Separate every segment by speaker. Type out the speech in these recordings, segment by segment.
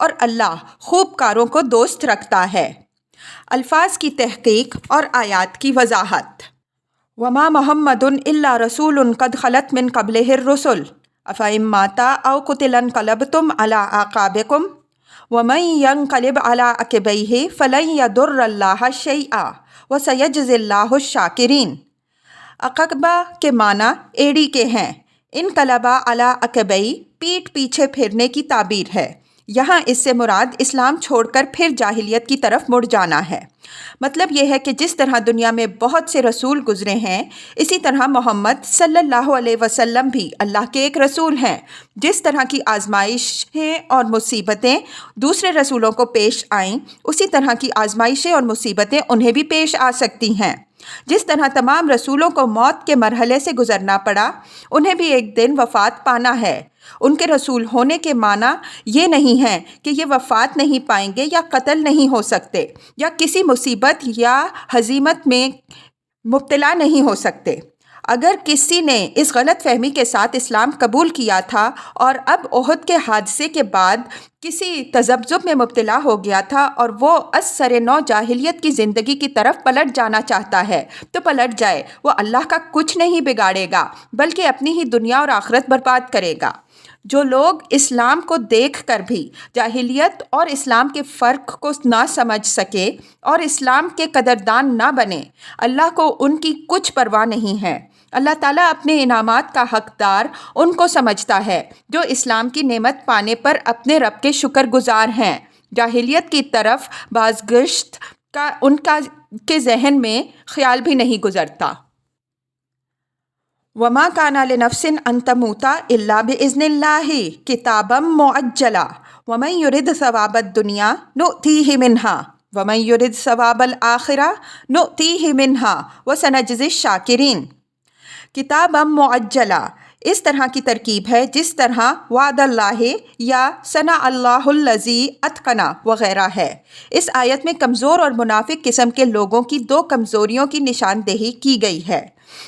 Speaker 1: اور اللہ خوب کاروں کو دوست رکھتا ہے۔ الفاظ کی تحقیق اور آیات کی وضاحت۔ وما محمد الا رسول قد خلت من قبلہ الرسل افإن مات او قتل انقلبتم علی اعقابکم ومن ينقلب على عقبیہ فلن يضر اللہ شیئا وسيجزي اللہ الشاکرین۔ عقبہ کے معنی ایڑی کے ہیں۔ انقلبا علی عقبیہ پیٹھ پیچھے پھرنے کی تعبیر ہے۔ یہاں اس سے مراد اسلام چھوڑ کر پھر جاہلیت کی طرف مڑ جانا ہے۔ مطلب یہ ہے کہ جس طرح دنیا میں بہت سے رسول گزرے ہیں، اسی طرح محمد صلی اللہ علیہ وسلم بھی اللہ کے ایک رسول ہیں۔ جس طرح کی آزمائشیں اور مصیبتیں دوسرے رسولوں کو پیش آئیں، اسی طرح کی آزمائشیں اور مصیبتیں انہیں بھی پیش آ سکتی ہیں۔ جس طرح تمام رسولوں کو موت کے مرحلے سے گزرنا پڑا، انہیں بھی ایک دن وفات پانا ہے۔ ان کے رسول ہونے کے معنی یہ نہیں ہے کہ یہ وفات نہیں پائیں گے یا قتل نہیں ہو سکتے یا کسی مصیبت یا ہزیمت میں مبتلا نہیں ہو سکتے۔ اگر کسی نے اس غلط فہمی کے ساتھ اسلام قبول کیا تھا اور اب احد کے حادثے کے بعد کسی تذبذب میں مبتلا ہو گیا تھا اور وہ از سر نو جاہلیت کی زندگی کی طرف پلٹ جانا چاہتا ہے تو پلٹ جائے، وہ اللہ کا کچھ نہیں بگاڑے گا بلکہ اپنی ہی دنیا اور آخرت برباد کرے گا۔ جو لوگ اسلام کو دیکھ کر بھی جاہلیت اور اسلام کے فرق کو نہ سمجھ سکے اور اسلام کے قدردان نہ بنے، اللہ کو ان کی کچھ پرواہ نہیں ہے۔ اللہ تعالیٰ اپنے انعامات کا حقدار ان کو سمجھتا ہے جو اسلام کی نعمت پانے پر اپنے رب کے شکر گزار ہیں۔ جاہلیت کی طرف بازگشت کا ان کے ذہن میں خیال بھی نہیں گزرتا۔ وما کان لنفس ان تموت الا باذن اللہ کتابا مؤجلا ومن یرد ثواب الدنیا نؤتیہ منہا ومن یرد ثواب الآخرہ نؤتیہ منہا وسنجزی الشاکرین۔ کتابا معجلا اس طرح کی ترکیب ہے جس طرح وعد اللہ یا صنع اللہ الذی اتقنا وغیرہ ہے۔ اس آیت میں کمزور اور منافق قسم کے لوگوں کی دو کمزوریوں کی نشاندہی کی گئی ہے۔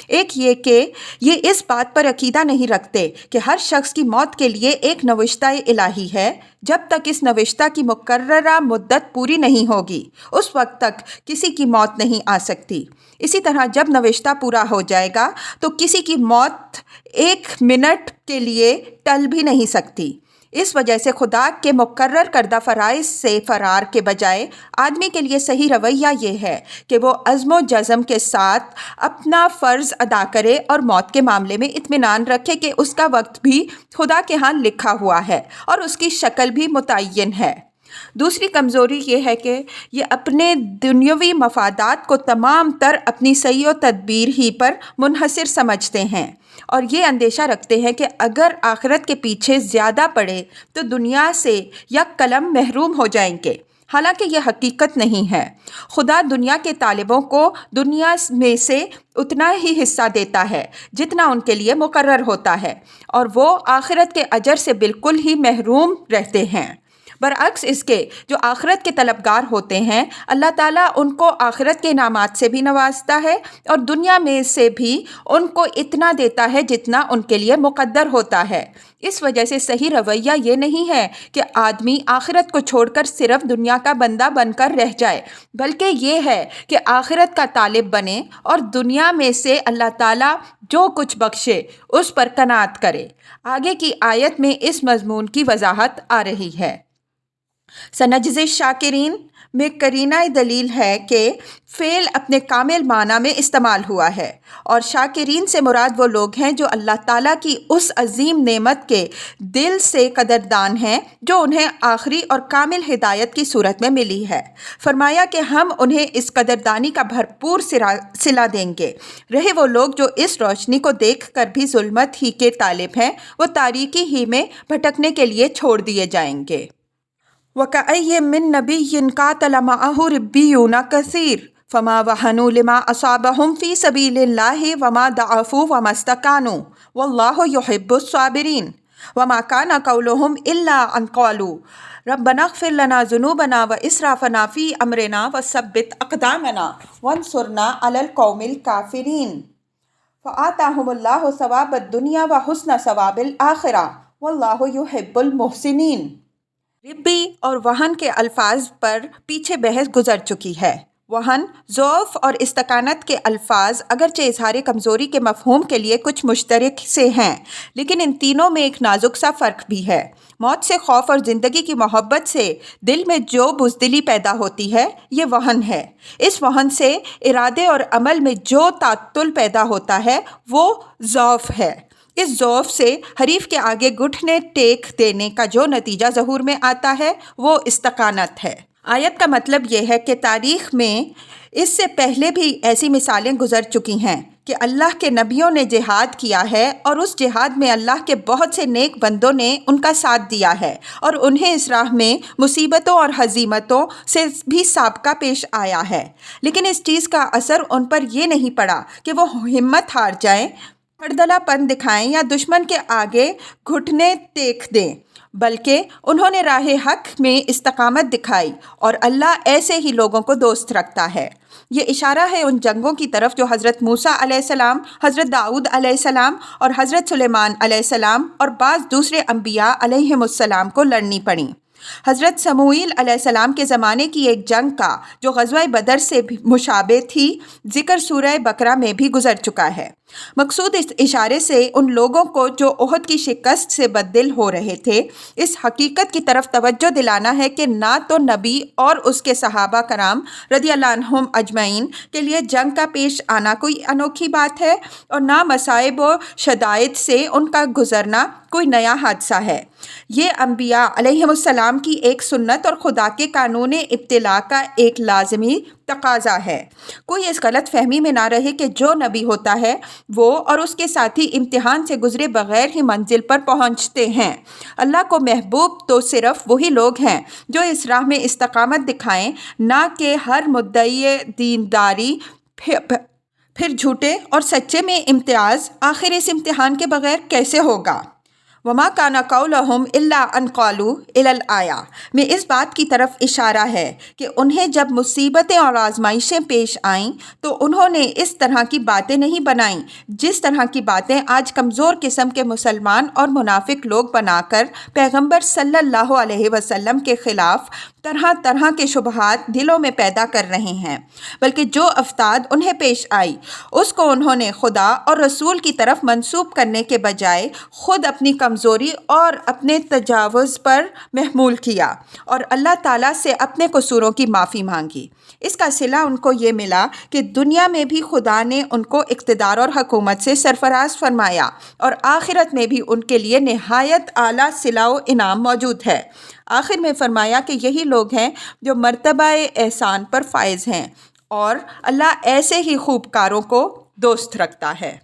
Speaker 1: ایک یہ کہ یہ اس بات پر عقیدہ نہیں رکھتے کہ ہر شخص کی موت کے لیے ایک نوشتہ الہی ہے۔ جب تک اس نوشتہ کی مقررہ مدت پوری نہیں ہوگی، اس وقت تک کسی کی موت نہیں آ سکتی۔ اسی طرح جب نوشتہ پورا ہو جائے گا تو کسی کی موت ایک منٹ کے لیے ٹل بھی نہیں سکتی۔ اس وجہ سے خدا کے مقرر کردہ فرائض سے فرار کے بجائے آدمی کے لیے صحیح رویہ یہ ہے کہ وہ عزم و جزم کے ساتھ اپنا فرض ادا کرے اور موت کے معاملے میں اطمینان رکھے کہ اس کا وقت بھی خدا کے ہاں لکھا ہوا ہے اور اس کی شکل بھی متعین ہے۔ دوسری کمزوری یہ ہے کہ یہ اپنے دنیاوی مفادات کو تمام تر اپنی سعی و تدبیر ہی پر منحصر سمجھتے ہیں اور یہ اندیشہ رکھتے ہیں کہ اگر آخرت کے پیچھے زیادہ پڑے تو دنیا سے یک قلم محروم ہو جائیں گے، حالانکہ یہ حقیقت نہیں ہے۔ خدا دنیا کے طالبوں کو دنیا میں سے اتنا ہی حصہ دیتا ہے جتنا ان کے لیے مقرر ہوتا ہے اور وہ آخرت کے اجر سے بالکل ہی محروم رہتے ہیں۔ برعکس اس کے جو آخرت کے طلبگار ہوتے ہیں، اللہ تعالیٰ ان کو آخرت کے انعامات سے بھی نوازتا ہے اور دنیا میں سے بھی ان کو اتنا دیتا ہے جتنا ان کے لیے مقدر ہوتا ہے۔ اس وجہ سے صحیح رویہ یہ نہیں ہے کہ آدمی آخرت کو چھوڑ کر صرف دنیا کا بندہ بن کر رہ جائے، بلکہ یہ ہے کہ آخرت کا طالب بنے اور دنیا میں سے اللہ تعالیٰ جو کچھ بخشے اس پر قناعت کرے۔ آگے کی آیت میں اس مضمون کی وضاحت آ رہی ہے۔ سنجزی الشاکرین میں قرینہ دلیل ہے کہ فعل اپنے کامل معنی میں استعمال ہوا ہے اور شاکرین سے مراد وہ لوگ ہیں جو اللہ تعالیٰ کی اس عظیم نعمت کے دل سے قدردان ہیں جو انہیں آخری اور کامل ہدایت کی صورت میں ملی ہے۔ فرمایا کہ ہم انہیں اس قدردانی کا بھرپور صلہ دیں گے۔ رہے وہ لوگ جو اس روشنی کو دیکھ کر بھی ظلمت ہی کے طالب ہیں، وہ تاریکی ہی میں بھٹکنے کے لیے چھوڑ دیے جائیں گے۔ وَكَأَيٍّ مِّن نَّبِيٍّ قَاتَلَ مَعَهُ رِبِّيُّونَ كَثِيرٌ فَمَا وَهَنُوا لِمَا أَصَابَهُمْ فِي سَبِيلِ اللَّهِ وَمَا ضَعَفُوا وَمَا اسْتَكَانُوا وَاللَّهُ يُحِبُّ الصَّابِرِينَ وَمَا كَانَ قَوْلُهُمْ إِلَّا أَن قَالُوا رَبَّنَا اغْفِرْ لَنَا ذُنُوبَنَا وَإِسْرَافَنَا فِي أَمْرِنَا وَثَبِّتْ أَقْدَامَنَا وَانصُرْنَا عَلَى الْقَوْمِ الْكَافِرِينَ فَآتَاهُمُ اللَّهُ ثَوَابَ الدُّنْيَا وَحُسْنَ ثَوَابِ الْآخِرَةِ وَاللَّهُ يُحِبُّ الْمُحْسِنِينَ۔ ربی اور وہن کے الفاظ پر پیچھے بحث گزر چکی ہے۔ وہن، ضعف اور استقامت کے الفاظ اگرچہ اظہار کمزوری کے مفہوم کے لیے کچھ مشترک سے ہیں، لیکن ان تینوں میں ایک نازک سا فرق بھی ہے۔ موت سے خوف اور زندگی کی محبت سے دل میں جو بزدلی پیدا ہوتی ہے، یہ وہن ہے۔ اس وہن سے ارادے اور عمل میں جو تعطل پیدا ہوتا ہے، وہ ضعف ہے۔ اس ضعف سے حریف کے آگے گھٹنے ٹیک دینے کا جو نتیجہ ظہور میں آتا ہے، وہ استقامت ہے۔ آیت کا مطلب یہ ہے کہ تاریخ میں اس سے پہلے بھی ایسی مثالیں گزر چکی ہیں کہ اللہ کے نبیوں نے جہاد کیا ہے اور اس جہاد میں اللہ کے بہت سے نیک بندوں نے ان کا ساتھ دیا ہے اور انہیں اس راہ میں مصیبتوں اور ہزیمتوں سے بھی سابقہ پیش آیا ہے، لیکن اس چیز کا اثر ان پر یہ نہیں پڑا کہ وہ ہمت ہار جائیں، پردلا پن دکھائیں یا دشمن کے آگے گھٹنے ٹیک دیں، بلکہ انہوں نے راہ حق میں استقامت دکھائی، اور اللہ ایسے ہی لوگوں کو دوست رکھتا ہے۔ یہ اشارہ ہے ان جنگوں کی طرف جو حضرت موسیٰ علیہ السلام، حضرت داؤد علیہ السلام اور حضرت سلیمان علیہ السلام اور بعض دوسرے انبیاء علیہم السلام کو لڑنی پڑیں۔ حضرت سموئیل علیہ السلام کے زمانے کی ایک جنگ کا جو غزوہ بدر سے مشابہ تھی، ذکر سورہ بقرہ میں بھی گزر چکا ہے۔ مقصود اس اشارے سے ان لوگوں کو جو احد کی شکست سے بددل ہو رہے تھے، اس حقیقت کی طرف توجہ دلانا ہے کہ نہ تو نبی اور اس کے صحابہ کرام رضی اللہ عنہم اجمعین کے لیے جنگ کا پیش آنا کوئی انوکھی بات ہے، اور نہ مصائب و شدائد سے ان کا گزرنا کوئی نیا حادثہ ہے۔ یہ انبیاء علیہم السلام کی ایک سنت اور خدا کے قانون ابتلاء کا ایک لازمی تقاضا ہے۔ کوئی اس غلط فہمی میں نہ رہے کہ جو نبی ہوتا ہے وہ اور اس کے ساتھی امتحان سے گزرے بغیر ہی منزل پر پہنچتے ہیں۔ اللہ کو محبوب تو صرف وہی لوگ ہیں جو اس راہ میں استقامت دکھائیں، نہ کہ ہر مدعی دینداری پھر جھوٹے اور سچے میں امتیاز۔ آخر اس امتحان کے بغیر کیسے ہوگا؟ وما کان قولہم الا ان قالوا الی الآیہ میں اس بات کی طرف اشارہ ہے کہ انہیں جب مصیبتیں اور آزمائشیں پیش آئیں تو انہوں نے اس طرح کی باتیں نہیں بنائیں جس طرح کی باتیں آج کمزور قسم کے مسلمان اور منافق لوگ بنا کر پیغمبر صلی اللہ علیہ وسلم کے خلاف طرح طرح کے شبہات دلوں میں پیدا کر رہے ہیں، بلکہ جو افتاد انہیں پیش آئی اس کو انہوں نے خدا اور رسول کی طرف منسوب کرنے کے بجائے خود اپنی کمزوری اور اپنے تجاوز پر محمول کیا اور اللہ تعالیٰ سے اپنے قصوروں کی معافی مانگی۔ اس کا صلہ ان کو یہ ملا کہ دنیا میں بھی خدا نے ان کو اقتدار اور حکومت سے سرفراز فرمایا، اور آخرت میں بھی ان کے لیے نہایت اعلیٰ صلہ و انعام موجود ہے۔ آخر میں فرمایا کہ یہی لوگ ہیں جو مرتبہ احسان پر فائز ہیں، اور اللہ ایسے ہی خوب کاروں کو دوست رکھتا ہے۔